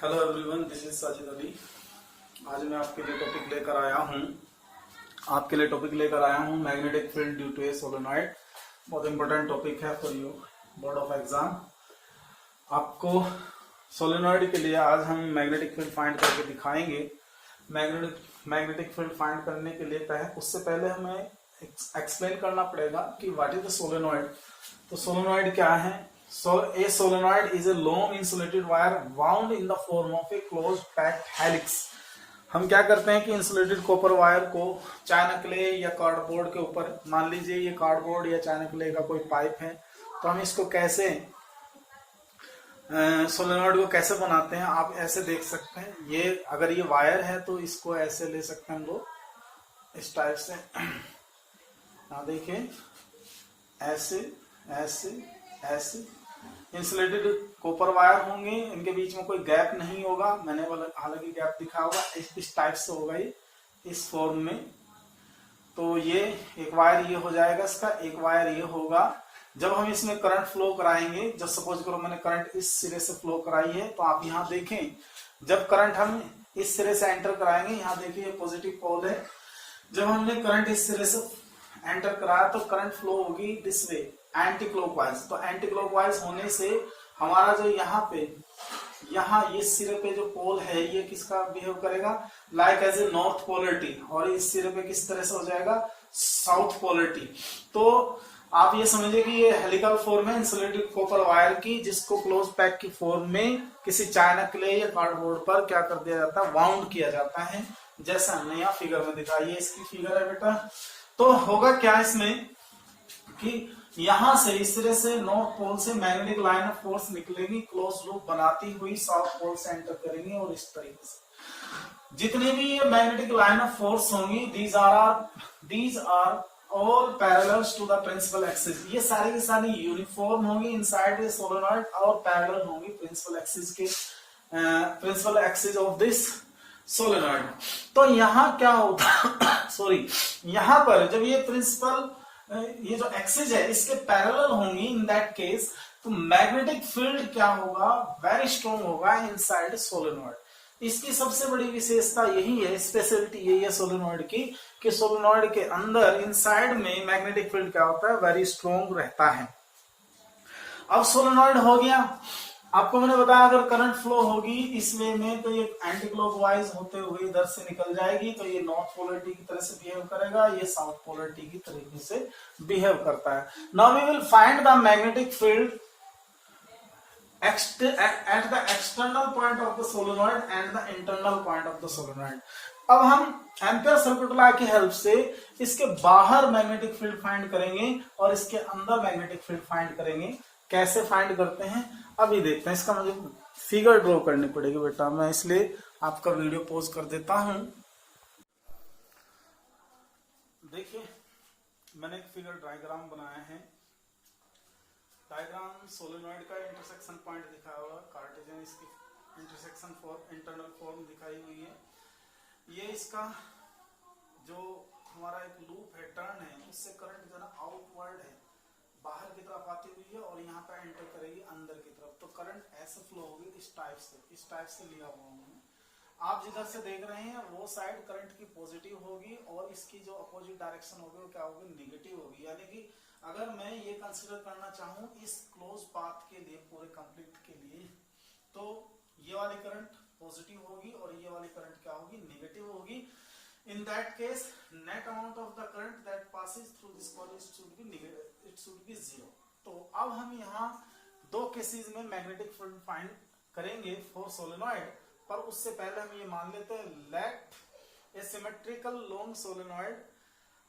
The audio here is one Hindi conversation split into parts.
Hello everyone, this is Sajid Ali. आज मैं आपके लिए टॉपिक लेकर आया हूँ magnetic field due to a solenoid. बहुत इंपॉर्टेंट टॉपिक है for you board of exam. आपको सोलेनॉइड के लिए आज हम मैग्नेटिक फील्ड फाइंड करके दिखाएंगे। मैग्नेटिक फील्ड फाइंड करने के लिए उससे पहले हमें एक्सप्लेन करना पड़ेगा कि व्हाट इज द सोलेनॉइड। तो सोलेनॉइड क्या है? A solenoid is a long insulated wire wound in the form of a closed packed helix। हम क्या करते हैं कि इंसुलेटेड कॉपर वायर को चाइना या कार्डबोर्ड के ऊपर, मान लीजिए ये कार्डबोर्ड या चाइना का कोई पाइप है, तो हम इसको कैसे सोलेनॉइड को कैसे बनाते हैं आप ऐसे देख सकते हैं। ये अगर ये वायर है तो इसको ऐसे ले सकते हैं हम लोग इस टाइप से। यहाँ देखिए ऐसे ऐसे ऐसे इंसुलेटेड कॉपर वायर होंगे, इनके बीच में कोई गैप नहीं होगा। मैंने हालांकि गैप दिखा होगा, इस टाइप से होगा ये इस फॉर्म में। तो ये एक वायर ये हो जाएगा, इसका एक वायर ये होगा। जब हम इसमें करंट फ्लो कराएंगे, जब सपोज करो मैंने करंट इस सिरे से फ्लो कराई है, तो आप यहाँ देखें जब करंट हम इस सिरे से एंटर कराएंगे, यहाँ देखिए ये पॉजिटिव पोल है। जब हमने करंट इस सिरे से एंटर कराया तो करंट फ्लो होगी दिस वे, एंटी क्लॉकवाइज। तो एंटी क्लॉकवाइज होने से हमारा जो यहाँ ये सिरे पे जो पोल है ये किसका बिहेव करेगा, like as a north polarity, और इस सिरे पे किस तरह से हो जाएगा, साउथ पोलरिटी। तो आप ये समझिए कि ये हेलिकल फॉर्म है इंसुलेटेड कॉपर वायर की, जिसको क्लोज पैक की फॉर्म में किसी चाइना क्ले या कार्डबोर्ड पर क्या कर दिया जाता है, वाउंड किया जाता है, जैसा हमने यहाँ फिगर में दिखाई है। इसकी फिगर है बेटा। तो होगा क्या इसमें कि यहां से इस तरह से नॉर्थ पोल से मैग्नेटिक लाइन ऑफ फोर्स निकलेगी, क्लोज लूप बनाती हुई साउथ पोल से एंटर करेंगी, और इस तरीके से जितने भी ये मैग्नेटिक लाइन ऑफ फोर्स होंगी these are all parallels to the principal axis. ये सारी की सारी यूनिफॉर्म होंगी इनसाइड द सोलेनॉइड और पैरेलल होंगी principal axis of this solenoid. तो यहाँ क्या होता सॉरी, यहाँ पर जब ये जो एक्सिस है इसके पैरेलल होंगी, इन दैट केस तो मैग्नेटिक फील्ड क्या होगा, वेरी स्ट्रॉन्ग होगा इनसाइड सोलेनॉइड। इसकी सबसे बड़ी विशेषता यही है, स्पेशलिटी यही है सोलेनॉइड की, कि सोलेनॉइड के अंदर इनसाइड में मैग्नेटिक फील्ड क्या होता है, वेरी स्ट्रॉन्ग रहता है। अब सोलेनॉइड हो गया। आपको मैंने बताया अगर करंट फ्लो होगी इस वे में तो ये एंटी क्लॉकवाइज होते हुए इधर से निकल जाएगी, तो ये नॉर्थ पोलरिटी की तरह से बिहेव करेगा, ये साउथ पोलरिटी की तरीके से बिहेव करता है। Now we will find the magnetic field at the external point of the solenoid and the internal point of the solenoid. अब हम एम्पियर सर्किट लॉ की हेल्प से इसके बाहर मैग्नेटिक फील्ड फाइंड करेंगे और इसके अंदर मैग्नेटिक फील्ड फाइंड करेंगे। कैसे फाइंड करते हैं अभी देखते हैं। इसका मुझे फिगर ड्रॉ करनी पड़ेगी बेटा, मैं इसलिए आपका वीडियो पॉज कर देता हूं। देखिए मैंने एक फिगर डायग्राम बनाया है। डायग्राम सोलेनॉइड का इंटरसेक्शन पॉइंट दिखाया हुआ, कार्टेशियन इसकी इंटरसेक्शन इंटरनल फॉर्म दिखाई हुई है। ये इसका जो हमारा एक लूप है, टर्न है, उससे करंट जो ना आउटवर्ड है, बाहर की तरफ आती हुई है और यहाँ पे एंटर करेगी अंदर की तरफ। तो करंट ऐसे फ्लो होगी इस टाइप से लिया हुआ हूँ। आप जिधर से देख रहे हैं वो साइड करंट की पॉजिटिव होगी और इसकी जो अपोजिट डायरेक्शन होगी वो क्या होगी, निगेटिव होगी। यानी कि अगर मैं ये कंसिडर करना चाहूँ इस क्लोज पाथ के लिए, पूरे कंप्लीट के लिए, तो ये वाली करंट पॉजिटिव होगी और ये वाली करंट क्या होगी, निगेटिव होगी। In that case, net amount of the current that passes through this coil should be negative, it should be 0। तो अब हम यहाँ दो केसेस में मैग्नेटिक फील्ड फाइंड करेंगे फॉर सोलेनॉइड, पर उससे पहले हम ये मान लेते हैं let a symmetrical long solenoid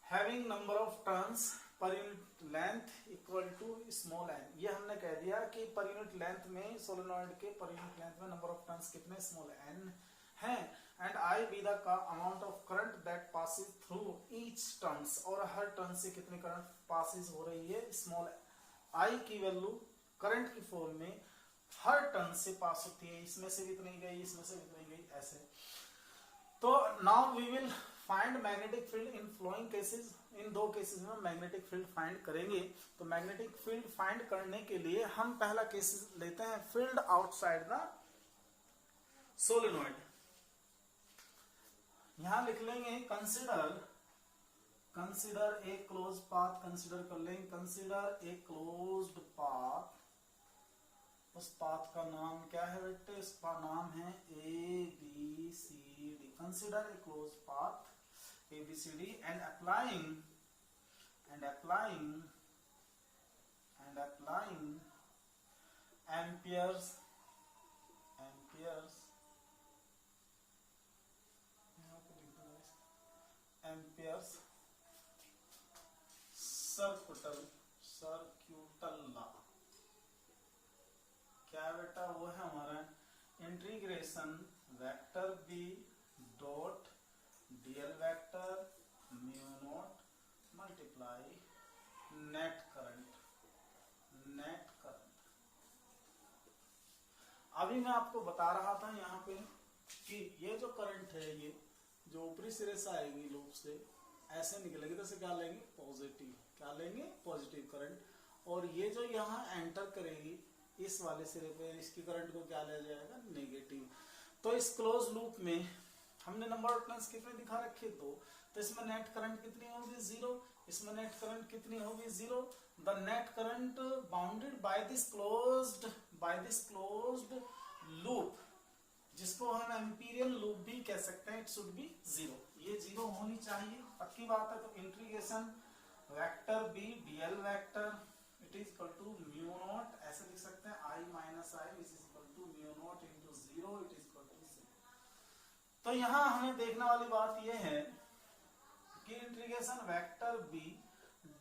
having number of turns per unit length equal to small N. ये हमने कह दिया कि पर यूनिट लेंथ में सोलेनॉइड के पर यूनिट लेंथ में नंबर ऑफ टर्न्स कितने, स्मॉल एन है, and I be the amount of current that passes through each turns, और हर टर्न से कितनी करंट पासिस हो रही है, स्मॉल आई की वैल्यू करंट की फॉर्म में हर टर्न से पास होती है, इसमें से भी इतनी गई, इसमें से भी इतनी गई, ऐसे। तो now we will find magnetic field in following cases. इन दो केसेस में मैग्नेटिक फील्ड फाइंड करेंगे। तो मैग्नेटिक फील्ड फाइंड करने के लिए हम पहला केस लेते हैं, फील्ड आउटसाइड द सोलेनॉइड। यहां लिख लेंगे consider a close path, consider कर लेंगे कंसिडर ए क्लोज्ड पाथ। उस पाथ का नाम क्या है बेटे? इसका नाम है ABCD। Consider a close path ABCD and applying amperes circuital law. क्या बेटा? वो है हमारा integration vector B dot DL vector mu naught multiply net current. अभी मैं आपको बता रहा था यहाँ पे कि ये जो करंट है, ये जो ऊपरी सिरे से आएगी लूप से ऐसे निकलेगी, तो इसे क्या लेंगे? पॉजिटिव। क्या लेंगे? Positive current. और ये जो यहाँ एंटर करेगी इस वाले सिरे पे, इसकी करंट को क्या लिया जाएगा? नेगेटिव। तो इस क्लोज लूप में हमने नंबर ऑफ टर्न्स कितने दिखा रखे? 2। तो इसमें नेट करंट कितनी होगी? 0। इसमें नेट करंट कितनी होगी? 0। The net current bounded by this closed loop, जिसको हम एम्पीरियल लूप भी कह सकते हैं, इट शुड बी 0। ये 0 होनी चाहिए, पक्की बात है। तो integration vector B dl vector it is equal to mu naught, ऐसे लिख सकते हैं I minus I is equal to mu naught into 0 it is equal to 0। तो यहाँ हमें देखने वाली बात यह है कि integration vector B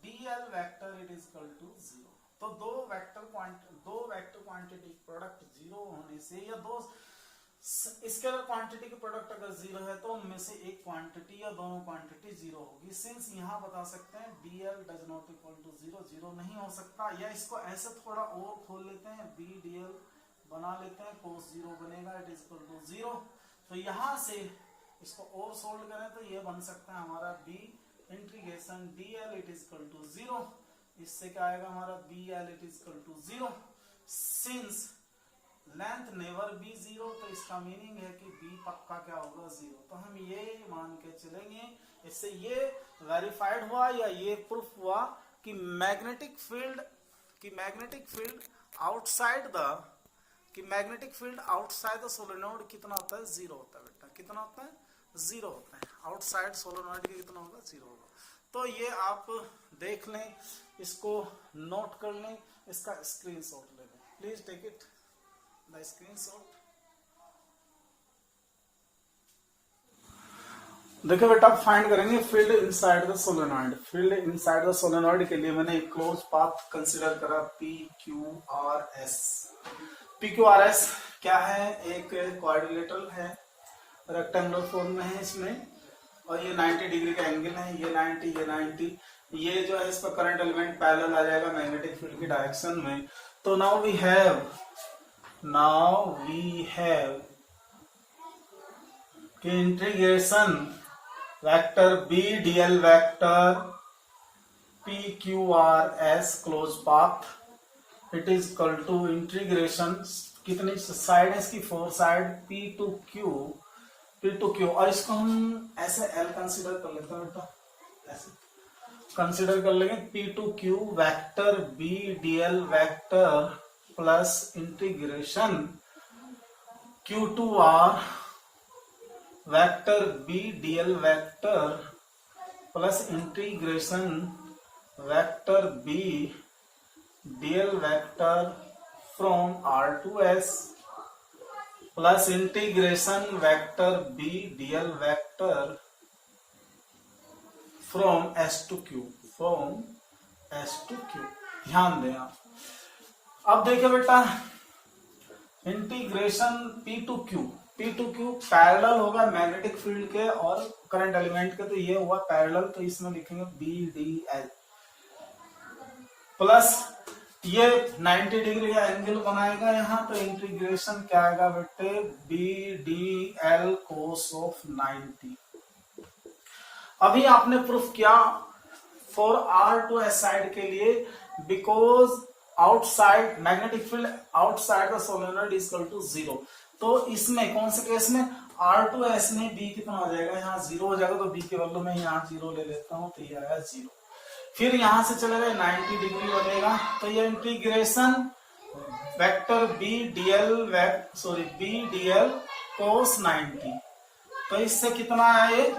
dl vector it is equal to 0। तो दो वेक्टर क्वांटिटी प्रोडक्ट 0 होने से, या दो स्केलर क्वांटिटी के प्रोडक्ट अगर 0 है तो उनमें से एक क्वांटिटी या दोनों क्वांटिटी 0 होगी। सिंस यहाँ बता सकते हैं DL does not equal to 0, 0 नहीं हो सकता। या इसको ऐसे थोड़ा और खोल लेते हैं, BDL बना लेते हैं, cos 0 बनेगा इट इज इक्वल टू 0। तो यहाँ से इसको और सोल्व करें तो ये बन सकता है हमारा B integration DL it is equal to 0। इससे क्या आएगा हमारा BL it is equal to 0। Since length never be 0, तो इसका मीनिंग है कि B पक्का क्या होगा? 0। तो हम ये मान के चलेंगे, इससे ये वेरीफाइड हुआ या ये प्रूफ हुआ कि magnetic field outside the solenoid कितना होता है? 0 होता है बेटा। कितना होता है? 0 होता है। आउटसाइड सोलेनोइड के कितना होगा? 0 होगा। तो ये आप देख लें, इसको नोट कर लें, इसका स्क्रीनशॉट ले लें। Please take it the screenshot. देखिए बेटा, आप फाइंड करेंगे field inside the solenoid. Field inside the solenoid के लिए मैंने एक क्लोज पाथ कंसीडर करा PQRS। PQRS क्या है? एक क्वाड्रिलेटरल है, रेक्टेंगुलर फॉर्म में है इसमें, और ये 90 डिग्री का एंगल है, ये 90। ये जो है इस पर करंट एलिमेंट पैरेलल आ जाएगा मैग्नेटिक फील्ड की डायरेक्शन में। तो नाउ वी हैव कि integration vector B dl vector PQRS close path it is equal to integration, कितनी साइड है इसकी? 4 साइड, P टू Q। और इसको हम ऐसे L कंसीडर कर लेते हैं बेटा, ऐसे कंसीडर कर लेंगे P to Q vector B DL vector plus integration Q to R vector B DL vector plus integration vector B DL vector from R to S plus integration vector B DL vector from S to Q। ध्यान दें आप। अब देखिए बेटा, integration P to Q parallel होगा मैग्नेटिक फील्ड के और करंट एलिमेंट के, तो ये हुआ पैरेलल, तो इसमें लिखेंगे BDL प्लस ये 90 डिग्री का एंगल बनाएगा यहाँ, तो इंटीग्रेशन क्या आएगा बेटे? BDL cos of 90। अभी आपने प्रूफ किया for R to S side के लिए, because outside magnetic field outside the solenoid is equal to 0। तो इसमें कौन से केस में R2S में B कितना हो जाएगा, यहाँ 0 हो जाएगा, तो B के वैल्यू में यहाँ 0 ले लेता हूँ, तो ये आएगा 0। फिर यहां से चलेगा 90 डिग्री बनेगा, तो ये integration vector B dl cos 90, तो इससे कितना है ये,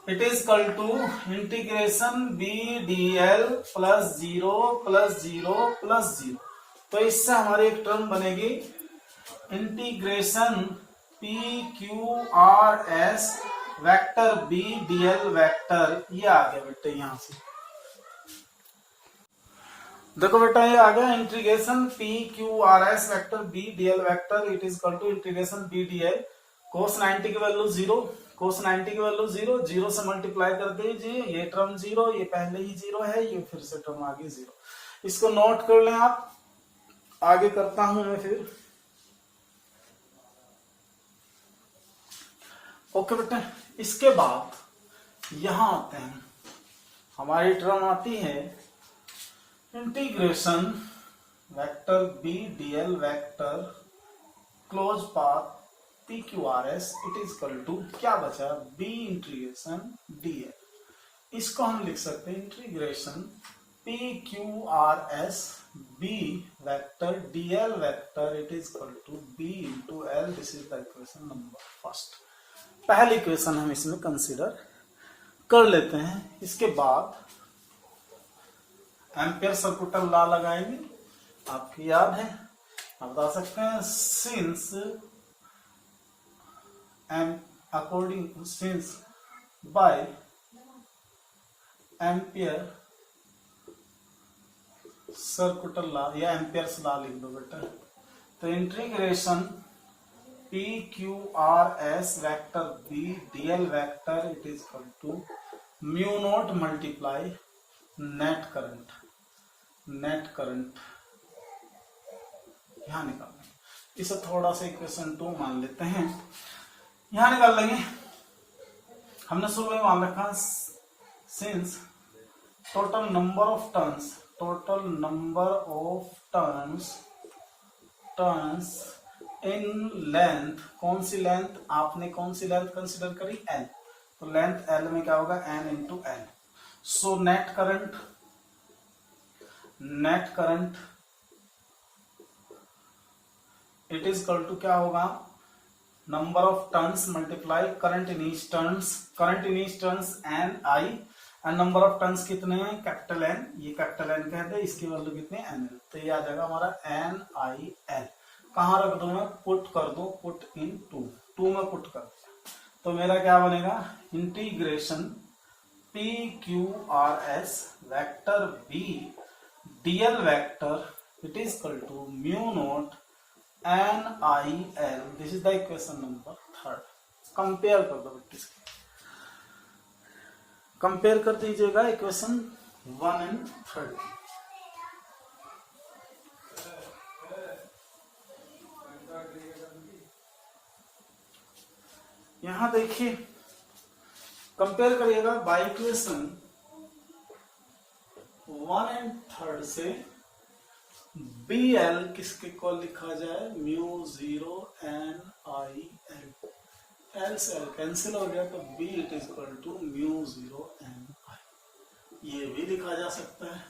it is equal to integration B dl plus 0 plus 0 plus 0, तो इससे हमारी एक टर्म बनेगी integration PQRS vector B dl vector, ये आ गया बेटे यहां से। देखो बेटा ये आ गया integration PQRS vector B dl vector, it is equal to integration B dl cos 90 की वैल्यू 0, cos 90 की वैल्यू 0, 0 से मल्टीप्लाई कर दीजिए, ये टर्म 0, ये पहले ही 0 है, ये फिर से टर्म आगे 0, इसको नोट कर लें आप। आगे करता हूं मैं फिर। ओके बेटा, इसके बाद यहां आते हैं, हमारी टर्म आती है integration vector B dl vector close path PQRS, it is equal to क्या बचा, B इंटीग्रेशन dl, इसको हम लिख सकते हैं integration PQRS B vector dl vector, it is equal to B into L, this is the equation number first. पहली इक्वेशन हम इसमें कंसीडर कर लेते हैं। इसके बाद एम्पियर सर्कुलर लॉ लगाएंगे, आपकी याद है, आप बता सकते हैं since according since by Ampere circular law, या एम्पियर्स लॉ लिख दो बेटा, तो integration PQRS vector B dl vector, it is equal to mu naught multiply net current यहां निकालेंगे, इसे थोड़ा सा इक्वेशन 2 मान लेते हैं, यहां निकाल लेंगे। हमने शुरू में मान रखा सिंस total number of turns in length, कौन सी लेंथ, आपने कौन सी लेंथ कंसिडर करी, L, तो लेंथ L में क्या होगा N into L, so net current it is equal to क्या होगा, number of turns multiply current in each turns N I, and number of turns कितने हैं, कैपिटल N, ये कैपिटल N कहते हैं, इसकी वैल्यू कितनी है NL, तो ये आ जाएगा हमारा NIL। कहां रख दो मैं, पुट कर दो, पुट इन 2 में पुट कर दिया, तो मेरा क्या बनेगा integration PQRS vector B dl vector, it is equal to mu naught NIL, this is the equation number 3। Compare कर दो बेटे, कंपेयर कर दीजिएगा इक्वेशन 1 एंड 3। यहां देखिए कंपेयर करिएगा बाय इक्वेशन 1 एंड 3 से BL किसके को लिखा जाए, म्यू 0 NIL, L से L कैंसिल हो गया, तो B it is equal to mu 0 NI, ये भी लिखा जा सकता है।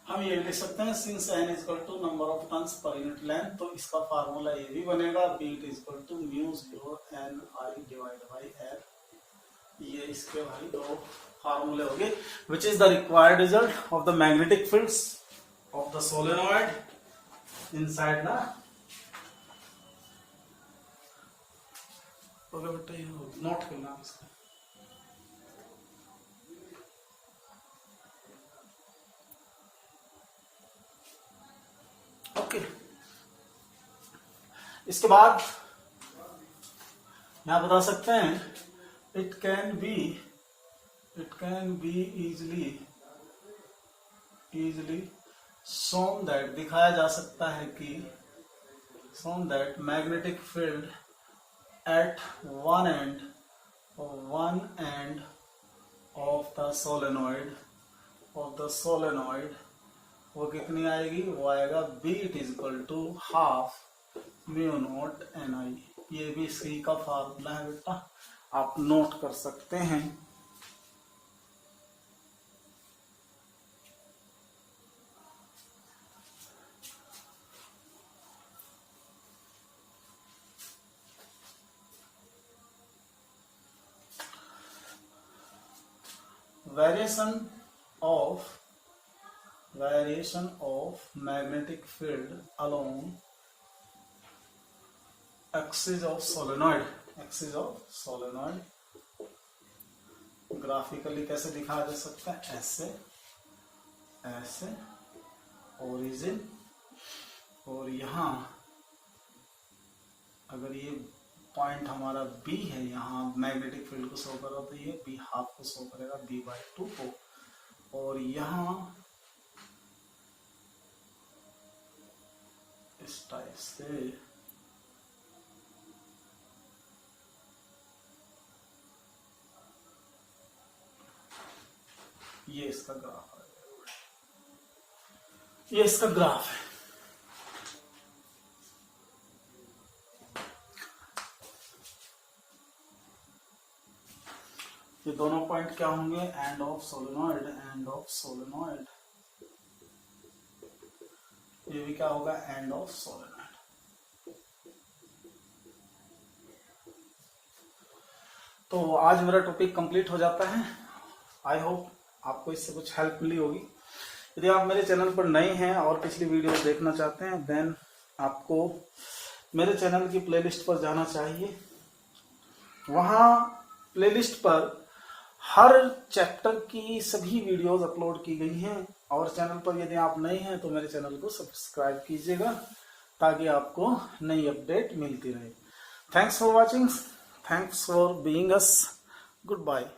हम ये लिख सकते हैं since N is equal to number of turns per unit length, तो इसका फार्मूला ये भी बनेगा B it is equal to mu 0 NI divide by L, ये इसके भाई 2 फार्मूले हो गए, which is the required result of the magnetic fields of the solenoid inside the, okay बेटा ये नोट करना इसका। ओके, इसके बाद यहां बता सकते हैं it can be easily shown that, दिखाया जा सकता है कि shown that magnetic field at one end of the solenoid वो कितनी आएगी, वो आएगा B it is equal to half mu naught NI, ये भी सी का फार्मूला है बेटा, आप नोट कर सकते हैं। variation of magnetic field along axis of solenoid graphically कैसे दिखाया जा सकता है, ऐसे ओरिजिन, और यहाँ अगर ये पॉइंट हमारा B है, यहाँ मैग्नेटिक फील्ड को शो कर रहा तो ये B हाफ को शो करेगा B/2 को, और यहाँ इस टाइप से ये इसका ग्राफ है, ये इसका ग्राफ है। ये दोनों पॉइंट क्या होंगे, एंड ऑफ सोलेनॉइड, ये भी क्या होगा, एंड ऑफ सोलेनॉइड। तो आज मेरा टॉपिक कंप्लीट हो जाता है। आई होप आपको इससे कुछ हेल्प मिली होगी। यदि आप मेरे चैनल पर नए हैं और पिछली वीडियो देखना चाहते हैं, देन आपको मेरे चैनल की प्लेलिस्ट पर जाना चाहिए। वहां प्लेलिस्ट पर हर चैप्टर की सभी वीडियोस अपलोड की गई हैं, और चैनल पर यदि आप नए हैं तो मेरे चैनल को सब्सक्राइब कीजिएगा ताकि आपको नई अपडेट मिलती रहे। Thanks for watching, thanks for being us, good bye.